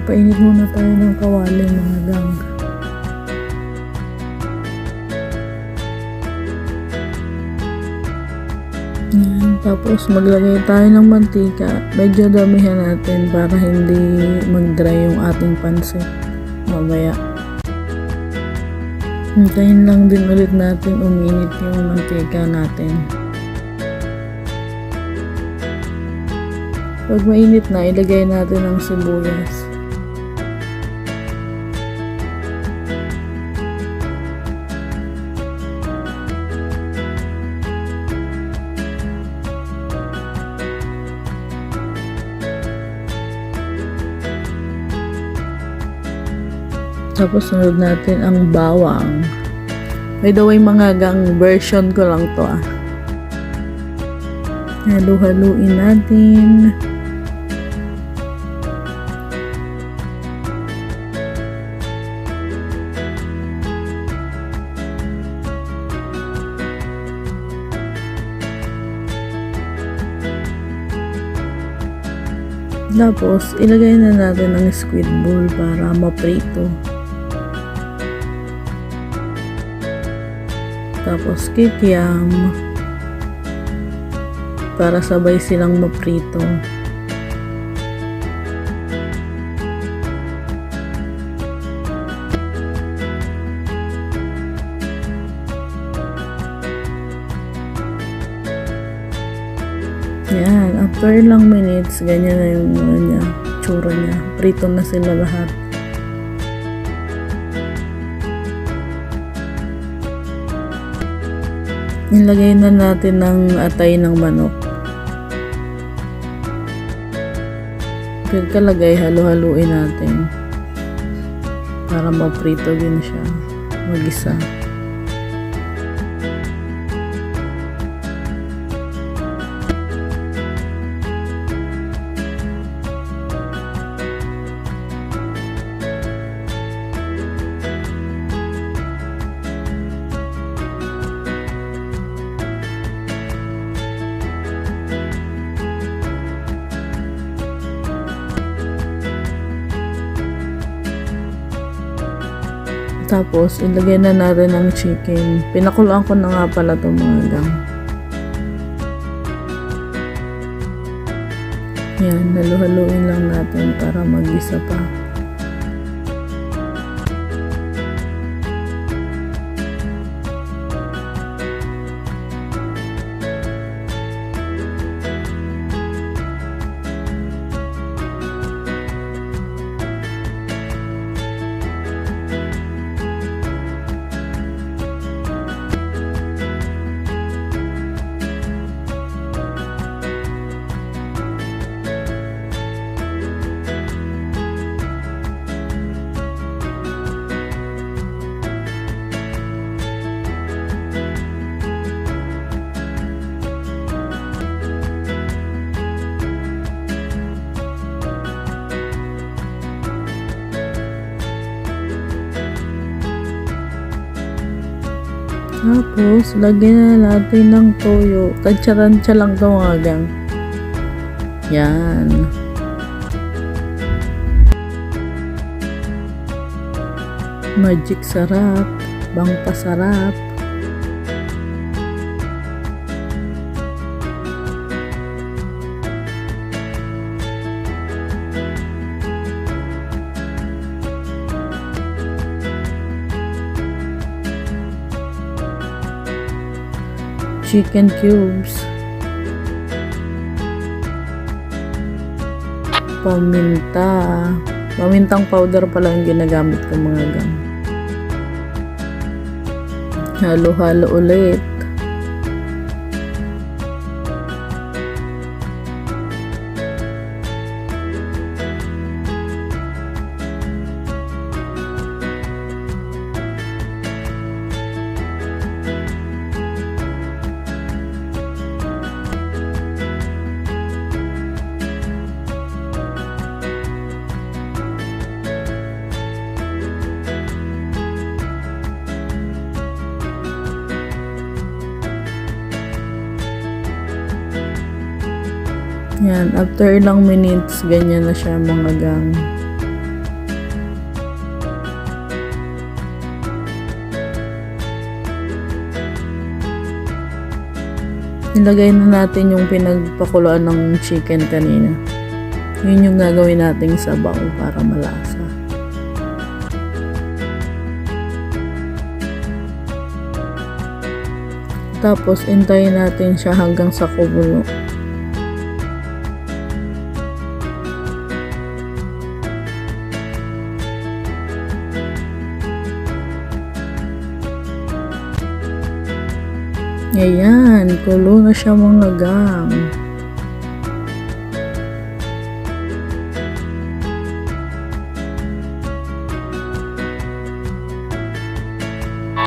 Magpainit muna tayo ng kawali mga gang. Yan, tapos maglagay tayo ng mantika. Medyo damihan natin para hindi mag-dry yung ating pansit mamaya. Hintayin lang din ulit natin uminit yung mantika natin. Pag mainit na, ilagay natin ang sibuyas. Tapos sunod natin ang bawang. By the way mga gang, version ko lang to ah. Halu-haluin natin. Tapos ilagay na natin ang squid ball para maprito. Tapos kikiam para sabay silang maprito. Yan, after ilang minutes, ganyan na yung niya, tsura niya. Prito na sila lahat. Nilagay na natin ng atay ng manok. Pagkalagay, halu-haluin natin para maprito din siya, mag-isa. Tapos, ilagay na natin ang chicken. Pinakuloan ko na nga pala ito mga gang. Yan, halu-haluin lang natin para mag-isa pa. Tapos, lagyan na natin ng toyo. Tansya-tansya lang ito mga gang. Yan. Magic sarap. Bang pasarap. Chicken cubes, pamintang powder pala yung ginagamit ko mga gang. Halo-halo ulit. Yan, after ilang minutes, ganyan na siya mga gang. Ilagay na natin yung pinagpakuluan ng chicken kanina. Yun yung gagawin nating sabaw para malasa. Tapos, intayin natin siya hanggang sa kumulo. Ayan, kulo na siya mga gang.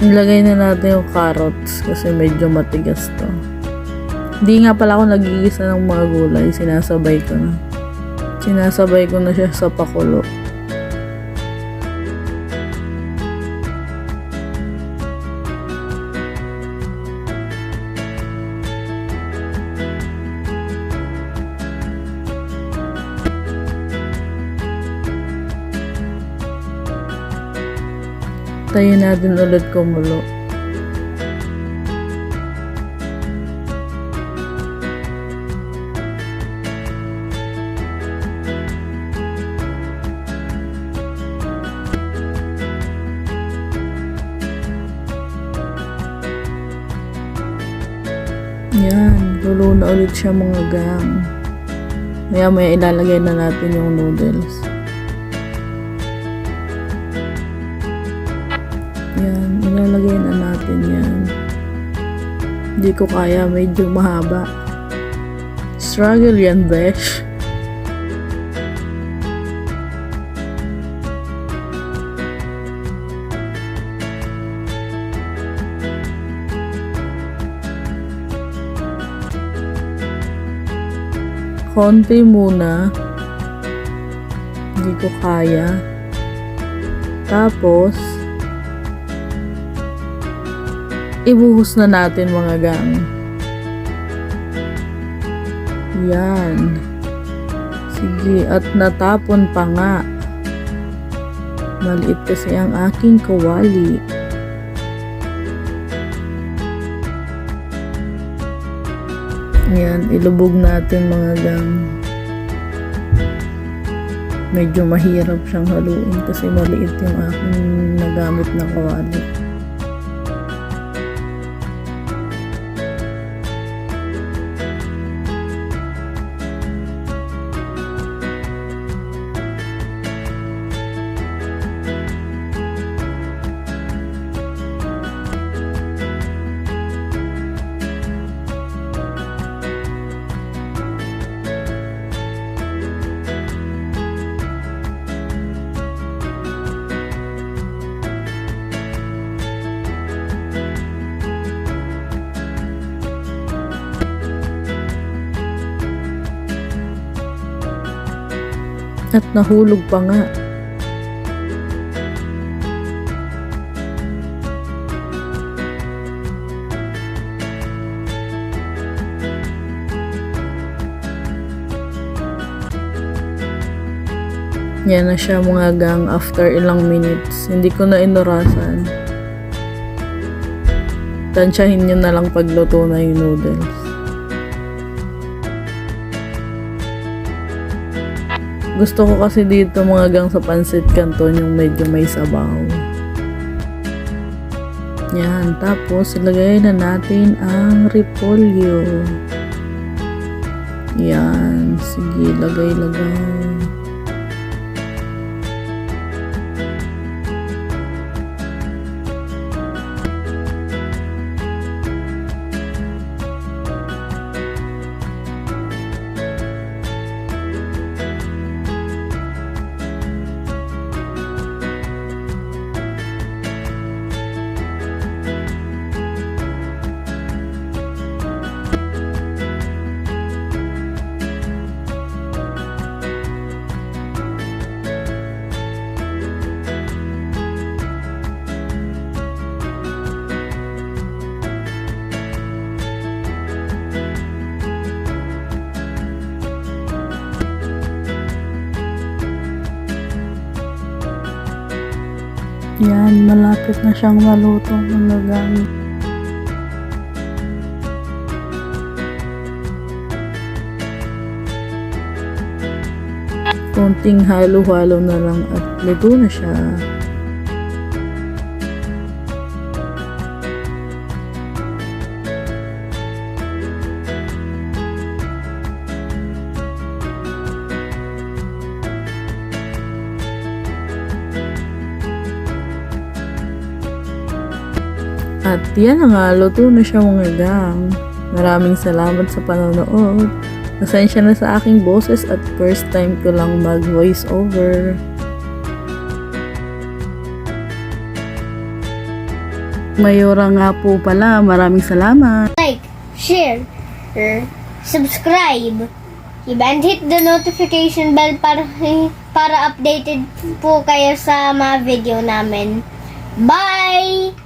Nilagay na natin yung carrots kasi medyo matigas to. Hindi nga pala ako nagigisa ng mga gulay, sinasabay ko na. Sinasabay ko na siya sa pakulo. Tayin natin ulit kumulo. Yan, lulo na ulit siya mga gang. Maya ilalagay na natin yung noodles. Yan, ilalagay na natin yan. Hindi ko kaya, medyo mahaba. Struggle yan, besh. Konti muna. Hindi ko kaya. Tapos, ibuhos na natin mga gang. Yan. Sige, at natapon pa nga. Maliit kasi ang aking kawali. Yan, ilubog natin mga gang. Medyo mahirap siyang haluin kasi maliit yung aking nagamit na kawali. At nahulog pa nga. Yan na siya mga gang after ilang minutes. Hindi ko na inurasan. Tansyahin nyo na lang pagluto na yung noodles. Gusto ko kasi dito mga gang sa pancit canton yung medyo may sabaw. Yan. Tapos ilagay na natin ang repolyo. Yan. Sige, lagay. Yan, malapit na siyang maluto ng lagang. Konting halo-halo na lang at luto na siya. At yan na nga, luto na siya mga gang. Maraming salamat sa panonood. Pasensya na sa aking boses at first time ko lang mag voice over. Mayora nga po pala, maraming salamat. Like, share, subscribe, and hit the notification bell para updated po kayo sa mga video namin. Bye!